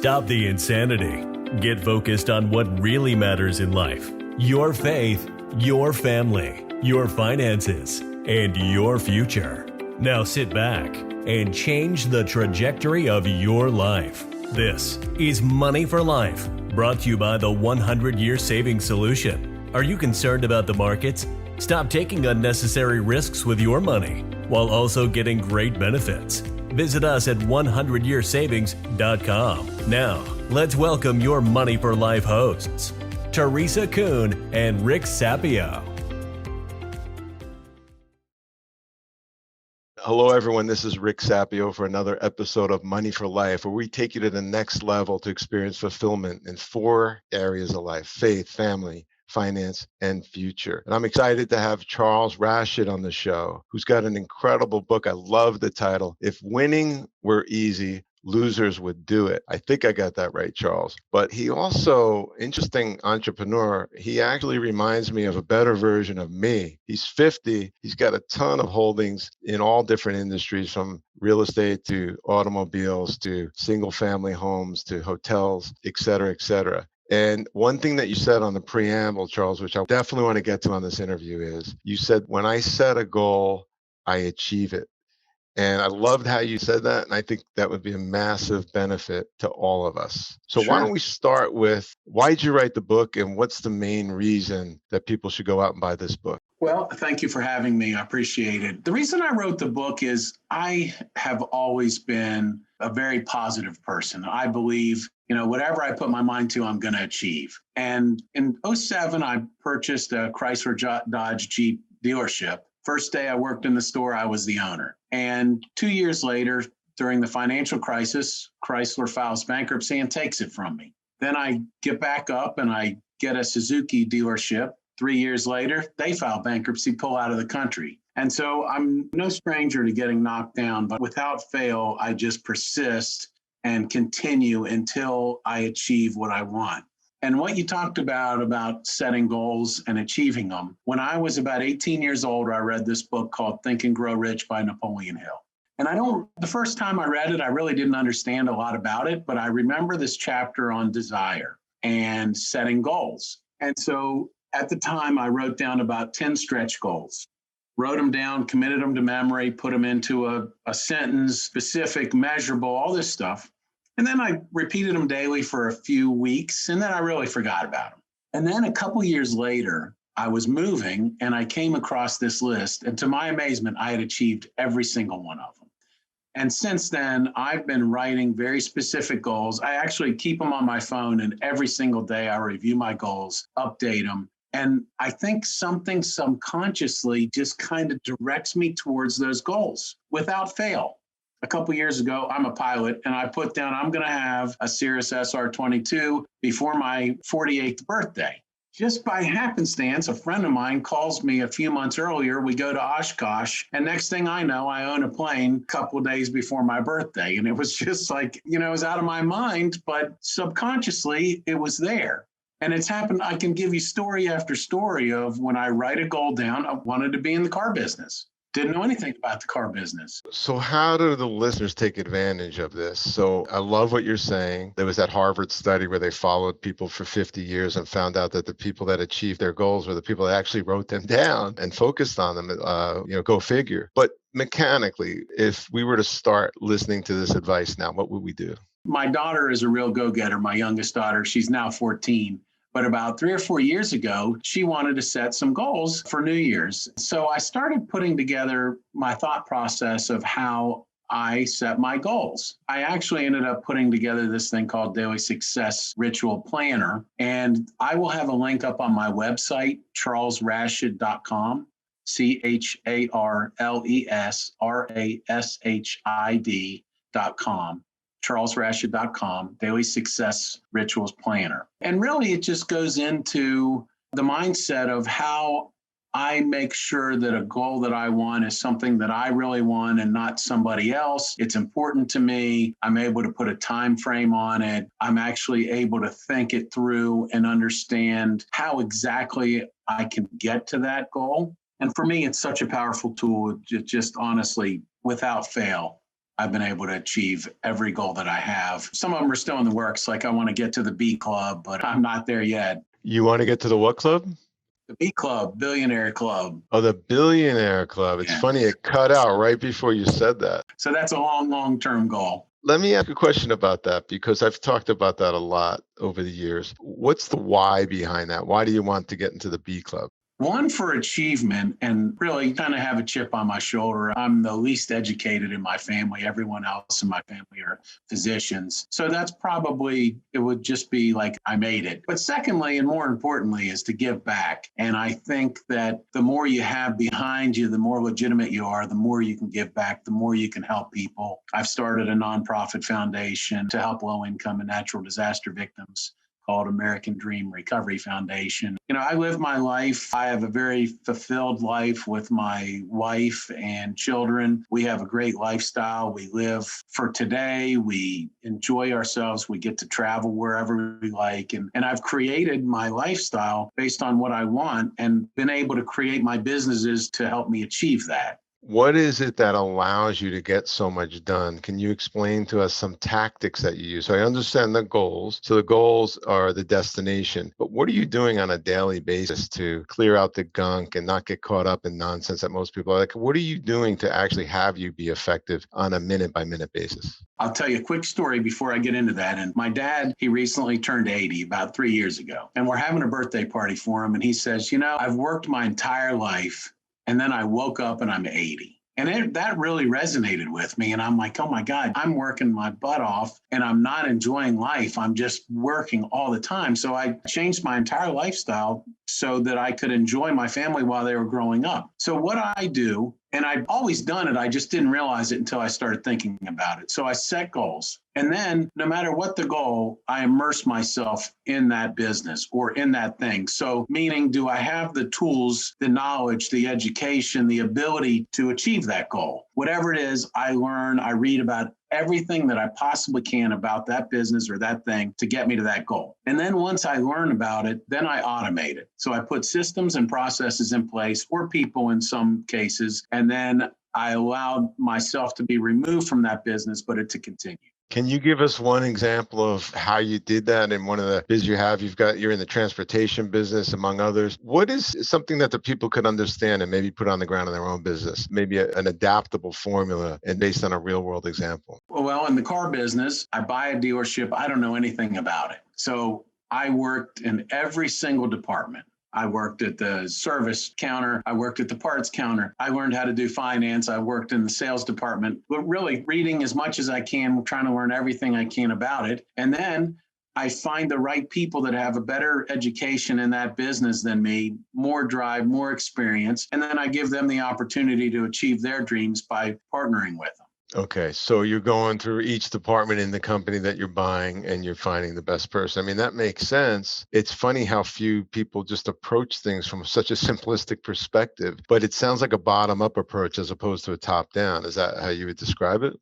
Stop the insanity. Get focused on what really matters in life. Your faith, your family, your finances, and your future. Now sit back and change the trajectory of your life. This is Money for Life, brought to you by the 100-Year Savings Solution. Are you concerned about the markets? Stop taking unnecessary risks with your money while also getting great benefits. Visit us at 100yearsavings.com. Now, let's welcome your Money for Life hosts, Teresa Kuhn and Rick Sapio. Hello, everyone. This is Rick Sapio for another episode of Money for Life, where we take you to the next level to experience fulfillment in 4 areas of life: faith, family, finance, and future. And I'm excited to have Charles Rashid on the show, who's got an incredible book. I love the title, If Winning Were Easy, Losers Would Do It. I think I got that right, Charles. But he also, interesting entrepreneur, he actually reminds me of a better version of me. He's 50. He's got a ton of holdings in all different industries, from real estate to automobiles to single family homes to hotels, et cetera, et cetera. And one thing that you said on the preamble, Charles, which I definitely want to get to on this interview, is you said, when I set a goal, I achieve it. And I loved how you said that. And I think that would be a massive benefit to all of us. So Why don't we start with, why'd you write the book, and what's the main reason that people should go out and buy this book? Well, thank you for having me. I appreciate it. The reason I wrote the book is I have always been a very positive person. I believe, whatever I put my mind to, I'm going to achieve. And in 2007, I purchased a Chrysler Dodge Jeep dealership. First day I worked in the store, I was the owner. And 2 years later, during the financial crisis, Chrysler files bankruptcy and takes it from me. Then I get back up and I get a Suzuki dealership. 3 years later, they file bankruptcy, pull out of the country. And so I'm no stranger to getting knocked down, but without fail, I just persist and continue until I achieve what I want. And what you talked about setting goals and achieving them, when I was about 18 years old, I read this book called Think and Grow Rich by Napoleon Hill. And the first time I read it, I really didn't understand a lot about it, but I remember this chapter on desire and setting goals. And so at the time, I wrote down about 10 stretch goals, wrote them down, committed them to memory, put them into a sentence, specific, measurable, all this stuff. And then I repeated them daily for a few weeks, and then I really forgot about them. And then a couple years later, I was moving and I came across this list. And to my amazement, I had achieved every single one of them. And since then, I've been writing very specific goals. I actually keep them on my phone, and every single day I review my goals, update them. And I think something subconsciously just kind of directs me towards those goals without fail. A couple years ago, I'm a pilot, and I put down, I'm going to have a Cirrus SR-22 before my 48th birthday. Just by happenstance, a friend of mine calls me a few months earlier. We go to Oshkosh, and next thing I know, I own a plane a couple of days before my birthday. And it was just like, it was out of my mind, but subconsciously it was there. And it's happened. I can give you story after story of when I write a goal down. I wanted to be in the car business. Didn't know anything about the car business. So how do the listeners take advantage of this? So I love what you're saying. There was that Harvard study where they followed people for 50 years and found out that the people that achieved their goals were the people that actually wrote them down and focused on them. Go figure. But mechanically, if we were to start listening to this advice now, what would we do? My daughter is a real go-getter, my youngest daughter. She's now 14. But about 3 or 4 years ago, she wanted to set some goals for New Year's. So I started putting together my thought process of how I set my goals. I actually ended up putting together this thing called Daily Success Ritual Planner. And I will have a link up on my website, charlesrashid.com, CharlesRashid.com. charlesrashid.com, Daily Success Rituals Planner. And really, it just goes into the mindset of how I make sure that a goal that I want is something that I really want and not somebody else. It's important to me. I'm able to put a time frame on it. I'm actually able to think it through and understand how exactly I can get to that goal. And for me, it's such a powerful tool. Just honestly, without fail, I've been able to achieve every goal that I have. Some of them are still in the works. Like I want to get to the B Club, but I'm not there yet. You want to get to the what club? The B Club, Billionaire Club. Oh, the Billionaire Club. It's Yeah. funny, it cut out right before you said that. So that's a long-term goal. Let me ask a question about that because I've talked about that a lot over the years. What's the why behind that? Why do you want to get into the B Club? One, for achievement and really kind of have a chip on my shoulder. I'm the least educated in my family. Everyone else in my family are physicians. So that's probably, it would just be like I made it. But secondly, and more importantly, is to give back. And I think that the more you have behind you, the more legitimate you are, the more you can give back, the more you can help people. I've started a nonprofit foundation to help low-income and natural disaster victims called American Dream Recovery Foundation. You know, I live my life. I have a very fulfilled life with my wife and children. We have a great lifestyle. We live for today. We enjoy ourselves. We get to travel wherever we like. And I've created my lifestyle based on what I want and been able to create my businesses to help me achieve that. What is it that allows you to get so much done? Can you explain to us some tactics that you use? So I understand the goals. So the goals are the destination, but what are you doing on a daily basis to clear out the gunk and not get caught up in nonsense that most people are like? What are you doing to actually have you be effective on a minute by minute basis? I'll tell you a quick story before I get into that. And my dad, he recently turned 80 about 3 years ago, and we're having a birthday party for him. And he says, you know, I've worked my entire life and then I woke up and I'm 80. And that really resonated with me. And I'm like, oh my God, I'm working my butt off and I'm not enjoying life. I'm just working all the time. So I changed my entire lifestyle so that I could enjoy my family while they were growing up. So what I do, and I've always done it, I just didn't realize it until I started thinking about it. So I set goals. And then no matter what the goal, I immerse myself in that business or in that thing. So meaning, do I have the tools, the knowledge, the education, the ability to achieve that goal? Whatever it is, I learn, I read about everything that I possibly can about that business or that thing to get me to that goal. And then once I learn about it, then I automate it. So I put systems and processes in place, or people in some cases, and then I allow myself to be removed from that business, but it to continue. Can you give us one example of how you did that in one of the business you have? You're in the transportation business, among others. What is something that the people could understand and maybe put on the ground in their own business? Maybe an adaptable formula and based on a real world example. Well, in the car business, I buy a dealership. I don't know anything about it. So I worked in every single department. I worked at the service counter. I worked at the parts counter. I learned how to do finance. I worked in the sales department, but really reading as much as I can, trying to learn everything I can about it. And then I find the right people that have a better education in that business than me, more drive, more experience. And then I give them the opportunity to achieve their dreams by partnering with them. Okay, so you're going through each department in the company that you're buying and you're finding the best person. I mean, that makes sense. It's funny how few people just approach things from such a simplistic perspective, but it sounds like a bottom-up approach as opposed to a top-down. Is that how you would describe it?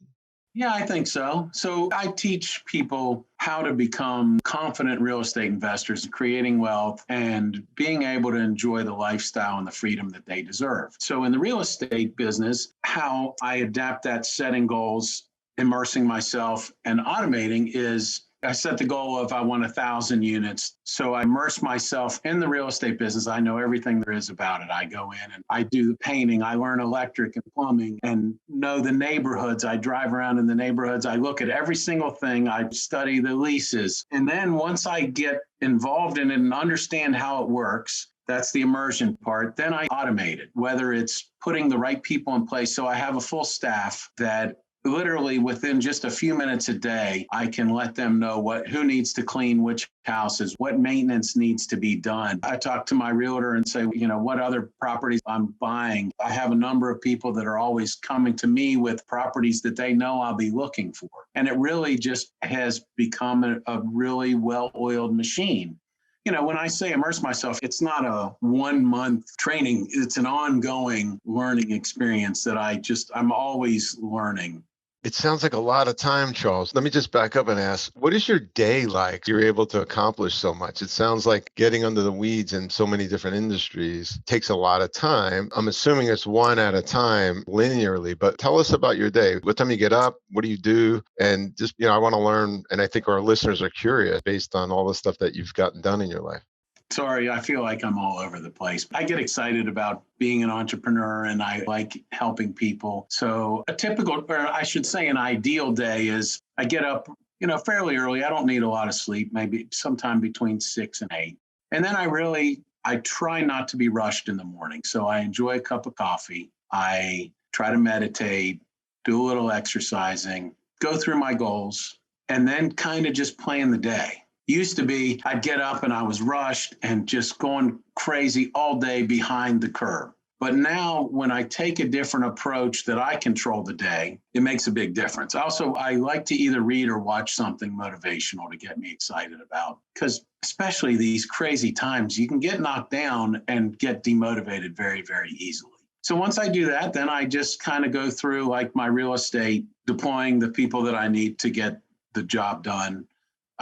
Yeah, I think so. So I teach people how to become confident real estate investors, creating wealth and being able to enjoy the lifestyle and the freedom that they deserve. So in the real estate business, how I adapt that setting goals, immersing myself and automating is I set the goal of I want 1,000 units. So I immerse myself in the real estate business. I know everything there is about it. I go in and I do the painting. I learn electric and plumbing and know the neighborhoods. I drive around in the neighborhoods. I look at every single thing. I study the leases. And then once I get involved in it and understand how it works, that's the immersion part. Then I automate it, whether it's putting the right people in place. So I have a full staff that literally within just a few minutes a day, I can let them know who needs to clean which houses, what maintenance needs to be done. I talk to my realtor and say, what other properties I'm buying. I have a number of people that are always coming to me with properties that they know I'll be looking for. And it really just has become a really well-oiled machine. When I say immerse myself, it's not a 1 month training. It's an ongoing learning experience that I'm always learning. It sounds like a lot of time, Charles. Let me just back up and ask, what is your day like? You're able to accomplish so much. It sounds like getting under the weeds in so many different industries takes a lot of time. I'm assuming it's one at a time linearly, but tell us about your day. What time you get up? What do you do? And just, I want to learn, and I think our listeners are curious based on all the stuff that you've gotten done in your life. Sorry, I feel like I'm all over the place. I get excited about being an entrepreneur and I like helping people. So a typical, or I should say an ideal day is I get up, fairly early. I don't need a lot of sleep, maybe sometime between 6 and 8. And then I try not to be rushed in the morning. So I enjoy a cup of coffee. I try to meditate, do a little exercising, go through my goals, and then kind of just plan the day. Used to be, I'd get up and I was rushed and just going crazy all day behind the curve. But now when I take a different approach that I control the day, it makes a big difference. Also, I like to either read or watch something motivational to get me excited about, because especially these crazy times, you can get knocked down and get demotivated very, very easily. So once I do that, then I just kind of go through like my real estate, deploying the people that I need to get the job done.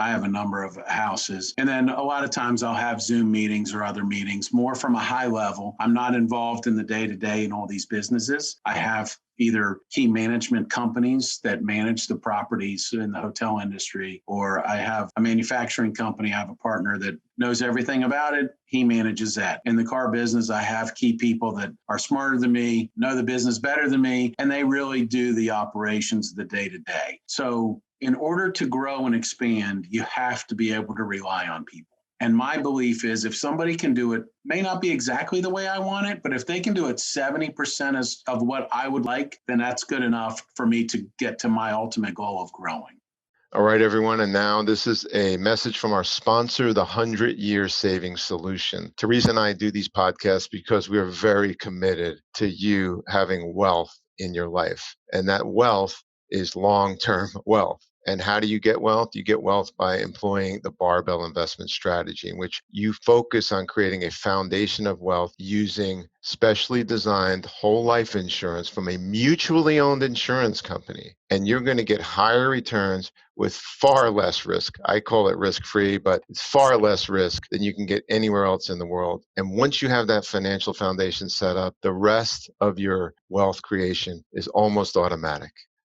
I have a number of houses. And then a lot of times I'll have Zoom meetings or other meetings more from a high level. I'm not involved in the day-to-day in all these businesses. I have either key management companies that manage the properties in the hotel industry, or I have a manufacturing company. I have a partner that knows everything about it. He manages that. In the car business, I have key people that are smarter than me, know the business better than me, and they really do the operations of the day-to-day. So in order to grow and expand, you have to be able to rely on people. And my belief is if somebody can do it, may not be exactly the way I want it, but if they can do it 70% of what I would like, then that's good enough for me to get to my ultimate goal of growing. All right, everyone. And now this is a message from our sponsor, the 100-Year Savings Solution. Teresa and I do these podcasts because we are very committed to you having wealth in your life. And that wealth is long-term wealth. And how do you get wealth? You get wealth by employing the barbell investment strategy, in which you focus on creating a foundation of wealth using specially designed whole life insurance from a mutually owned insurance company. And you're going to get higher returns with far less risk. I call it risk-free, but it's far less risk than you can get anywhere else in the world. And once you have that financial foundation set up, the rest of your wealth creation is almost automatic.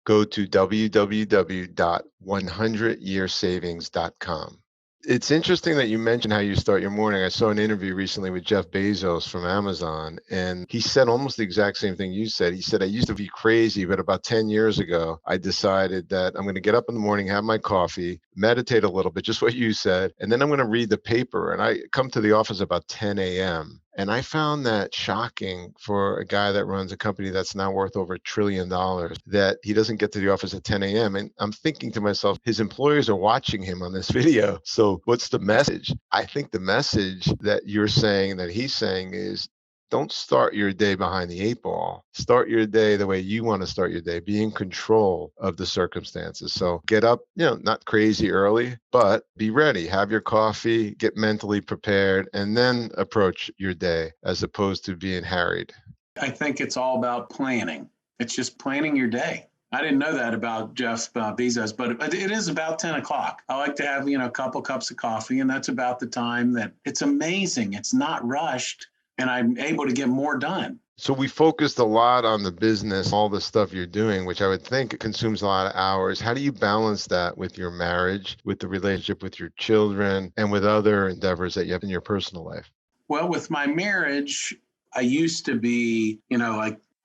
Go to www.100yearsavings.com. It's interesting that you mentioned how you start your morning. I saw an interview recently with Jeff Bezos from Amazon, and he said almost the exact same thing you said. He said, I used to be crazy, but about 10 years ago, I decided that I'm going to get up in the morning, have my coffee, meditate a little bit, just what you said, and then I'm going to read the paper. And I come to the office about 10 a.m. And I found that shocking for a guy that runs a company that's now worth over $1 trillion, that he doesn't get to the office at 10 a.m. And I'm thinking to myself, his employers are watching him on this video. So what's the message? I think the message that you're saying, that he's saying, is don't start your day behind the 8 ball. Start your day the way you want to start your day. Be in control of the circumstances. So get up, not crazy early, but be ready. Have your coffee, get mentally prepared, and then approach your day as opposed to being harried. I think it's all about planning. It's just planning your day. I didn't know that about Jeff Bezos, but it is about 10 o'clock. I like to have, a couple cups of coffee, and that's about the time that it's amazing. It's not rushed, and I'm able to get more done. So we focused a lot on the business, all the stuff you're doing, which I would think consumes a lot of hours. How do you balance that with your marriage, with the relationship with your children, and with other endeavors that you have in your personal life? Well, with my marriage, I used to be,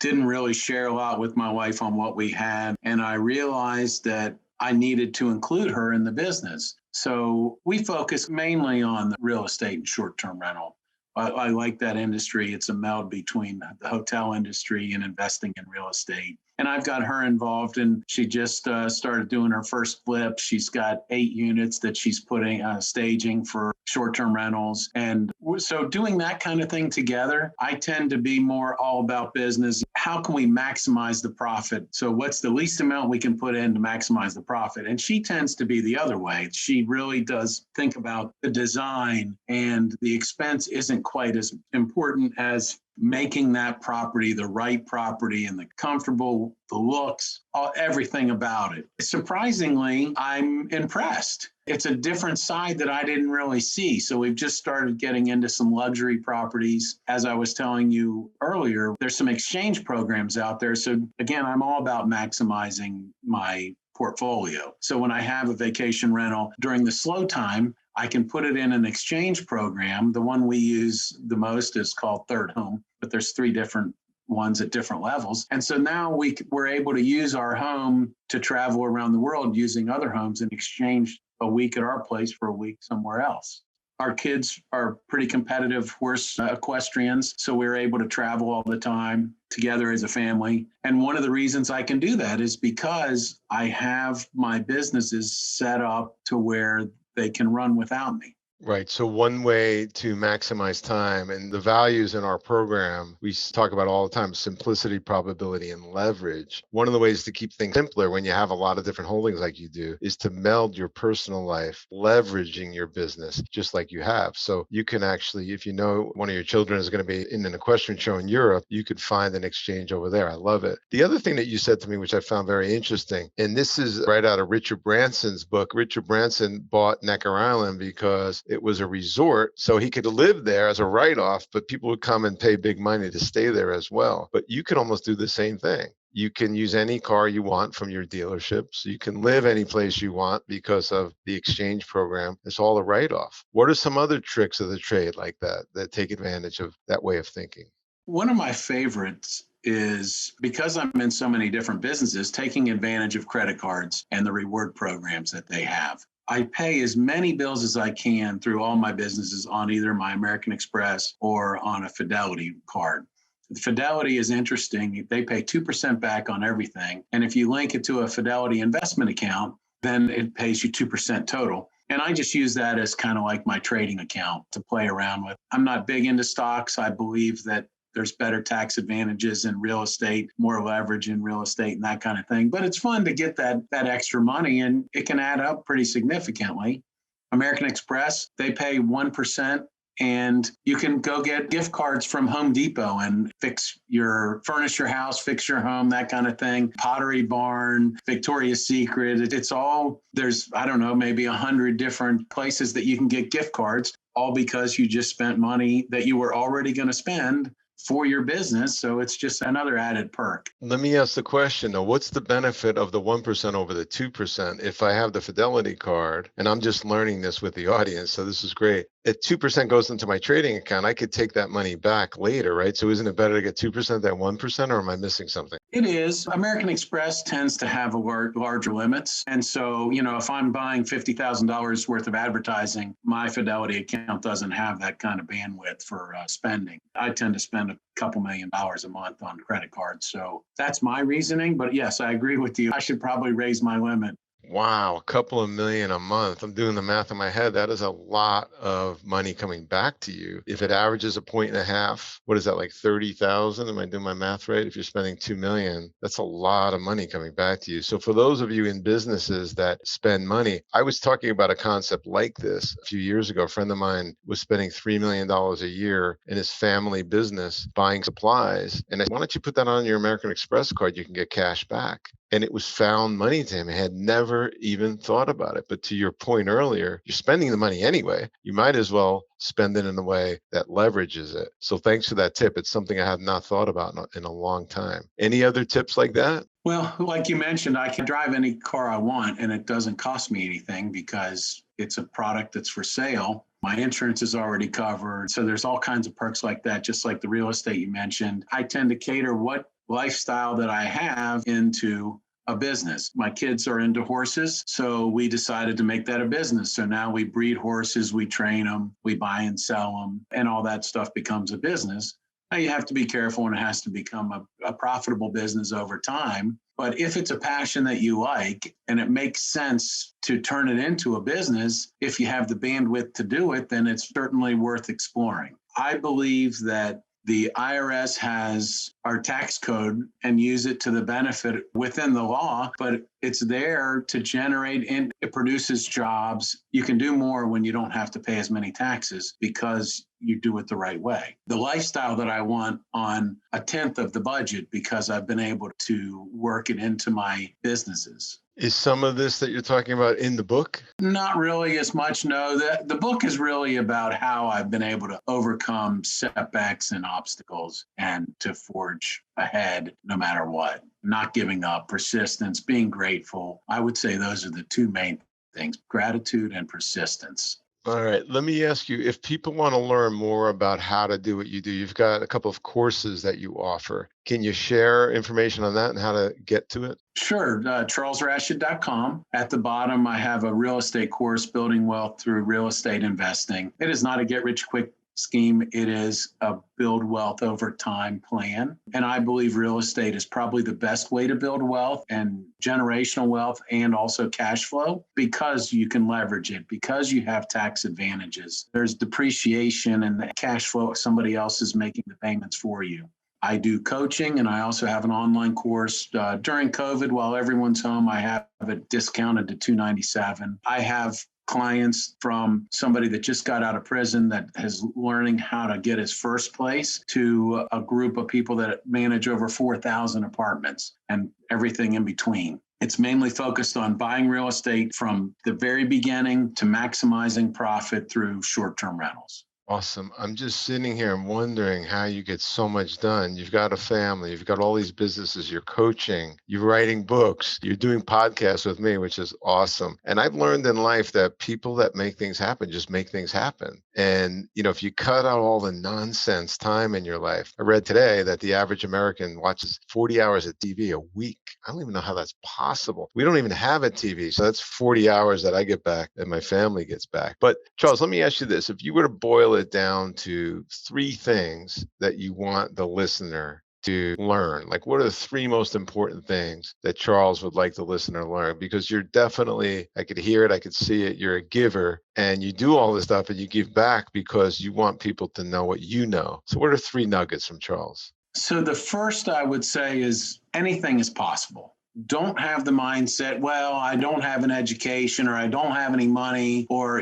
didn't really share a lot with my wife on what we had. And I realized that I needed to include her in the business. So we focus mainly on the real estate and short-term rental. I like that industry. It's a meld between the hotel industry and investing in real estate. And I've got her involved, and she just started doing her first flip. She's got 8 units that she's putting staging for short-term rentals. And so doing that kind of thing together, I tend to be more all about business. How can we maximize the profit? So what's the least amount we can put in to maximize the profit? And she tends to be the other way. She really does think about the design, and the expense isn't quite as important as making that property the right property and the comfortable, the looks, everything about it. Surprisingly, I'm impressed. It's a different side that I didn't really see. So we've just started getting into some luxury properties. As I was telling you earlier, there's some exchange programs out there. So again, I'm all about maximizing my portfolio. So when I have a vacation rental during the slow time, I can put it in an exchange program. The one we use the most is called Third Home, but there's 3 different ones at different levels. And so now we're able to use our home to travel around the world using other homes and exchange a week at our place for a week somewhere else. Our kids are pretty competitive horse equestrians, so we're able to travel all the time together as a family. And one of the reasons I can do that is because I have my businesses set up to where they can run without me. Right. So one way to maximize time and the values in our program, we talk about all the time, simplicity, probability, and leverage. One of the ways to keep things simpler when you have a lot of different holdings like you do is to meld your personal life, leveraging your business just like you have. So you can actually, if you know one of your children is going to be in an equestrian show in Europe, you could find an exchange over there. I love it. The other thing that you said to me, which I found very interesting, and this is right out of Richard Branson's book. Richard Branson bought Necker Island because it was a resort, so he could live there as a write-off, but people would come and pay big money to stay there as well. But you can almost do the same thing. You can use any car you want from your dealerships. You can live any place you want because of the exchange program. It's all a write-off. What are some other tricks of the trade like that take advantage of that way of thinking? One of my favorites is, because I'm in so many different businesses, taking advantage of credit cards and the reward programs that they have. I pay as many bills as I can through all my businesses on either my American Express or on a Fidelity card. The Fidelity is interesting. They pay 2% back on everything. And if you link it to a Fidelity investment account, then it pays you 2% total. And I just use that as kind of like my trading account to play around with. I'm not big into stocks. I believe that there's better tax advantages in real estate, more leverage in real estate and that kind of thing. But it's fun to get that extra money, and it can add up pretty significantly. American Express, they pay 1%, and you can go get gift cards from Home Depot and furnish your house, fix your home, that kind of thing. Pottery Barn, Victoria's Secret. It's all, there's, I don't know, maybe 100 different places that you can get gift cards, all because you just spent money that you were already going to spend for your business. So it's just another added perk. Let me ask the question though, what's the benefit of the 1% over the 2%? If I have the Fidelity card, and I'm just learning this with the audience, so this is great. If 2% goes into my trading account, I could take that money back later, right? So isn't it better to get 2% than 1%, or am I missing something? It is. American Express tends to have larger limits. And so, if I'm buying $50,000 worth of advertising, my Fidelity account doesn't have that kind of bandwidth for spending. I tend to spend a couple $1 million a month on credit cards. So that's my reasoning. But yes, I agree with you. I should probably raise my limit. Wow, a couple of million a month. I'm doing the math in my head. That is a lot of money coming back to you. If it averages 1.5 points, what is that, like 30,000? Am I doing my math right? If you're spending 2 million, that's a lot of money coming back to you. So for those of you in businesses that spend money, I was talking about a concept like this a few years ago. A friend of mine was spending $3 million a year in his family business buying supplies. And I said, why don't you put that on your American Express card? You can get cash back. And it was found money to him. He had never even thought about it. But to your point earlier, you're spending the money anyway. You might as well spend it in a way that leverages it. So thanks for that tip. It's something I have not thought about in a long time. Any other tips like that? Well, like you mentioned, I can drive any car I want and it doesn't cost me anything because it's a product that's for sale. My insurance is already covered. So there's all kinds of perks like that, just like the real estate you mentioned. I tend to cater what lifestyle that I have into a business. My kids are into horses, so we decided to make that a business. So now we breed horses, we train them, we buy and sell them, and all that stuff becomes a business. Now you have to be careful, and it has to become a profitable business over time. But if it's a passion that you like and it makes sense to turn it into a business, if you have the bandwidth to do it, then it's certainly worth exploring. I believe that the IRS has our tax code and use it to the benefit within the law, but it's there to generate and it produces jobs. You can do more when you don't have to pay as many taxes because you do it the right way. The lifestyle that I want on a tenth of the budget because I've been able to work it into my businesses. Is some of this that you're talking about in the book? Not really as much, no. The book is really about how I've been able to overcome setbacks and obstacles and to forge ahead no matter what. Not giving up, persistence, being grateful. I would say those are the two main things, gratitude and persistence. All right. Let me ask you, if people want to learn more about how to do what you do, you've got a couple of courses that you offer. Can you share information on that and how to get to it? Sure. CharlesRashid.com. At the bottom, I have a real estate course, Building Wealth Through Real Estate Investing. It is not a get-rich-quick scheme. It is a build wealth over time plan. And I believe real estate is probably the best way to build wealth and generational wealth and also cash flow because you can leverage it, because you have tax advantages. There's depreciation and the cash flow. Somebody else is making the payments for you. I do coaching and I also have an online course. During COVID, while everyone's home, I have it discounted to $297. I have clients from somebody that just got out of prison that is learning how to get his first place to a group of people that manage over 4,000 apartments and everything in between. It's mainly focused on buying real estate from the very beginning to maximizing profit through short-term rentals. Awesome. I'm just sitting here and wondering how you get so much done. You've got a family, you've got all these businesses, you're coaching, you're writing books, you're doing podcasts with me, which is awesome. And I've learned in life that people that make things happen just make things happen. And, if you cut out all the nonsense time in your life, I read today that the average American watches 40 hours of TV a week. I don't even know how that's possible. We don't even have a TV. So that's 40 hours that I get back and my family gets back. But Charles, let me ask you this. If you were to boil it down to 3 things that you want the listener to learn, like what are the 3 most important things that Charles would like the listener to learn? Because you're definitely, I could hear it, I could see it, you're a giver and you do all this stuff and you give back because you want people to know what you know. So what are 3 nuggets from Charles? So the first I would say is anything is possible. Don't have the mindset, well, I don't have an education or I don't have any money or,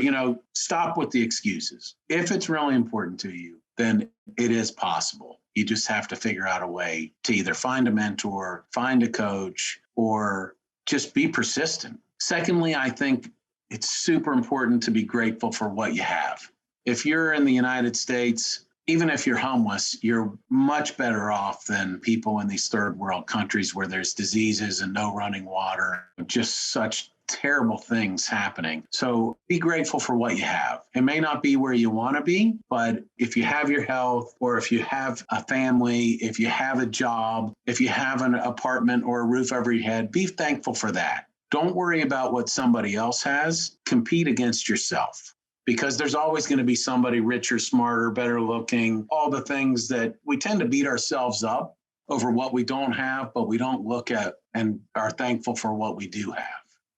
stop with the excuses. If it's really important to you, then it is possible. You just have to figure out a way to either find a mentor, find a coach, or just be persistent. Secondly, I think it's super important to be grateful for what you have. If you're in the United States, even if you're homeless, you're much better off than people in these third world countries where there's diseases and no running water, just such terrible things happening. So be grateful for what you have. It may not be where you want to be, but if you have your health or if you have a family, if you have a job, if you have an apartment or a roof over your head, be thankful for that. Don't worry about what somebody else has. Compete against yourself. Because there's always going to be somebody richer, smarter, better looking, all the things that we tend to beat ourselves up over what we don't have, but we don't look at and are thankful for what we do have.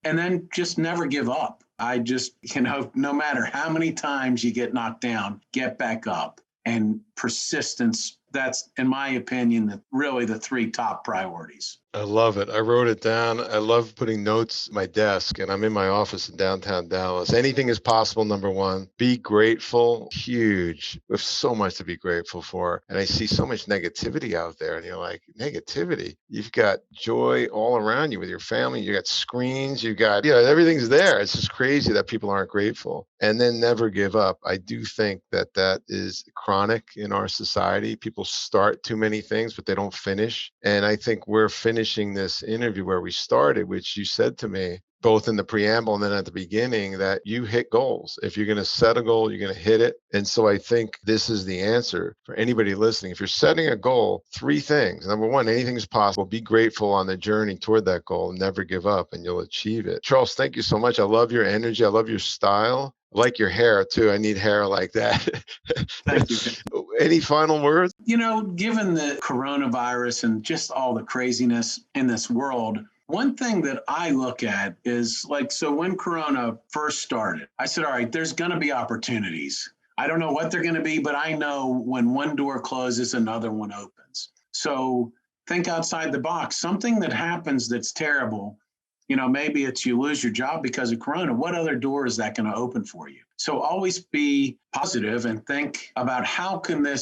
And then just never give up. I just, no matter how many times you get knocked down, get back up. And persistence, that's, in my opinion, really the 3 top priorities. I love it. I wrote it down. I love putting notes at my desk, and I'm in my office in downtown Dallas. Anything is possible, number 1. Be grateful. Huge. We have so much to be grateful for. And I see so much negativity out there, and you're like, negativity? You've got joy all around you with your family. You got screens. You got, everything's there. It's just crazy that people aren't grateful. And then never give up. I do think that is chronic in our society. People start too many things, but they don't finish. And I think we're finishing this interview where we started, which you said to me, both in the preamble and then at the beginning, that you hit goals. If you're going to set a goal, you're going to hit it. And so I think this is the answer for anybody listening. If you're setting a goal, 3 things. Number 1, anything is possible. Be grateful on the journey toward that goal. Never give up and you'll achieve it. Charles, thank you so much. I love your energy. I love your style. I like your hair too. I need hair like that. Thank you. Any final words? Given the coronavirus and just all the craziness in this world, one thing that I look at is so when Corona first started, I said, all right, there's going to be opportunities. I don't know what they're going to be, but I know when one door closes, another one opens. So think outside the box. Something that happens that's terrible, Maybe it's you lose your job because of Corona. What other door is that going to open for you? So always be positive and think about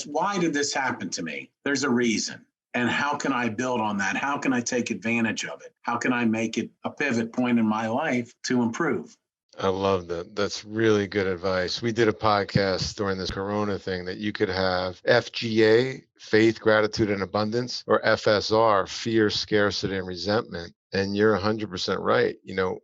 why did this happen to me? There's a reason. And how can I build on that? How can I take advantage of it? How can I make it a pivot point in my life to improve? I love that. That's really good advice. We did a podcast during this Corona thing that you could have FGA, faith, gratitude, and abundance, or FSR, fear, scarcity, and resentment. And you're 100% right.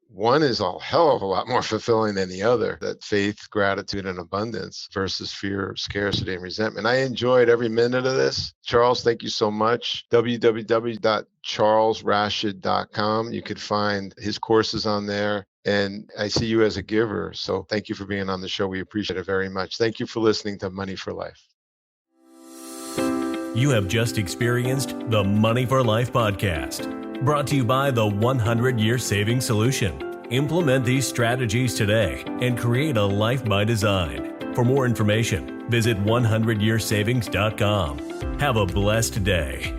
One is a hell of a lot more fulfilling than the other, that faith, gratitude, and abundance versus fear, scarcity, and resentment. I enjoyed every minute of this. Charles, thank you so much. www.charlesrashid.com. You could find his courses on there. And I see you as a giver. So thank you for being on the show. We appreciate it very much. Thank you for listening to Money for Life. You have just experienced the Money for Life podcast, brought to you by the 100-Year Savings Solution. Implement these strategies today and create a life by design. For more information, visit 100yearsavings.com. Have a blessed day.